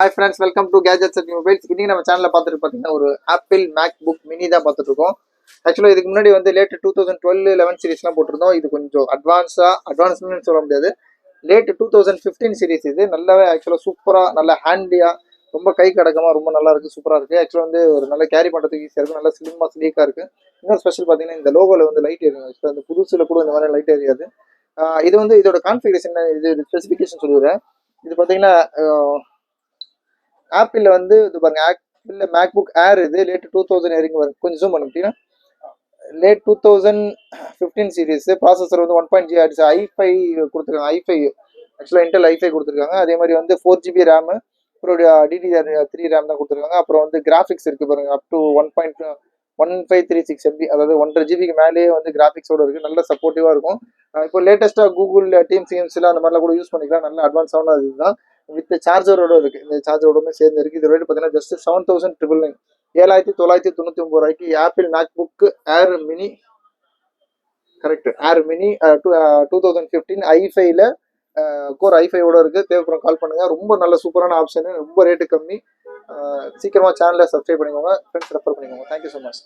Hi friends, welcome to gadgets and mobiles. இன்னைக்கு நம்ம சேனலில் பார்த்துட்டு பார்த்தீங்கன்னா ஒரு ஆப்பிள் மேக் புக் மினி தான் பார்த்துட்டு இருக்கோம். ஆக்சுவலாக இதுக்கு முன்னாடி வந்து லேட் 2012-11 சீரிஸ்லாம் போட்டிருந்தோம். இது கொஞ்சம் அட்வான்ஸ்னு சொல்ல முடியாது. Late 2015 series. இது நல்லாவே ஆக்சுவலாக சூப்பராக, நல்ல ஹேண்டியாக, ரொம்ப கை கடக்கமாக, ரொம்ப நல்லா இருக்குது, சூப்பராக இருக்குது. ஆக்சுவலாக வந்து ஒரு நல்ல கேரி பண்ணுறதுக்கு ஈஸியாக இருக்குது, நல்லா ஸ்லிம்மாக ஸ்லீக்காக இருக்குது. இன்னொரு ஸ்பெஷல் பார்த்தீங்கன்னா இந்த லோகோவில் வந்து லைட் எரியும். ஆக்சுவலாக இந்த புதுசில் கூட இந்த மாதிரி லைட் எரியாது. இது வந்து இதோட கான்ஃபிகரேஷன், இது ஸ்பெசிஃபிகேஷன் சொல்லிடுறேன். இது பார்த்தீங்கன்னா ஆப்பிள் வந்து இது பாருங்க, ஆப்பிள் மேக் புக் ஏர். இது லேட் 2000 இறங்கி வரும். கொஞ்சம் ஜூம் பண்ணிட்டீங்கன்னா லேட் 2015 சீரிஸ். ப்ராசஸர் வந்து 1.0 ஆயிடுச்சு. i5 கொடுத்துருக்காங்க. i5 ஆக்சுவலாக இன்டெல் i5 கொடுத்துருக்காங்க. அதே மாதிரி வந்து 4GB ரேமு, அப்புறம் DDR3 ரேம் தான் கொடுத்துருக்காங்க. அப்புறம் வந்து கிராஃபிக்ஸ் இருக்குது பாருங்க, அப் டு 1.1536 MB, அதாவது 1.5 GB மேலேயே வந்து கிராஃபிக்ஸோட இருக்குது. நல்ல சப்போர்ட்டிவாக இருக்கும். இப்போ லேட்டஸ்ட்டாக கூகுள் டீம்ஸ்ல அந்த மாதிரிலாம் கூட யூஸ் பண்ணிக்கலாம். நல்ல அட்வான்ஸான இதுதான். வித் சார்ஜரோட இருக்குது. இந்த சார்ஜரோடமே சேர்ந்து இருக்குது. இது ரேட் பார்த்தீங்கன்னா ஜஸ்ட் 7,999, 7,999 ஆப்பிள் மேக் புக் ஏர் மினி. கரெக்ட், ஏர் மினி 2015 i5ல கோர் i5ஓட இருக்குது. தேவைப்படும் கால் பண்ணுங்கள். ரொம்ப நல்ல சூப்பரான ஆப்ஷனு, ரொம்ப ரேட்டு கம்மி. சீக்கிரமாக சேனலை சப்ஸ்கிரைப் பண்ணிக்கோங்க, ஃப்ரெண்ட்ஸ் ரெஃபர் பண்ணிக்கோங்க. Thank you so much.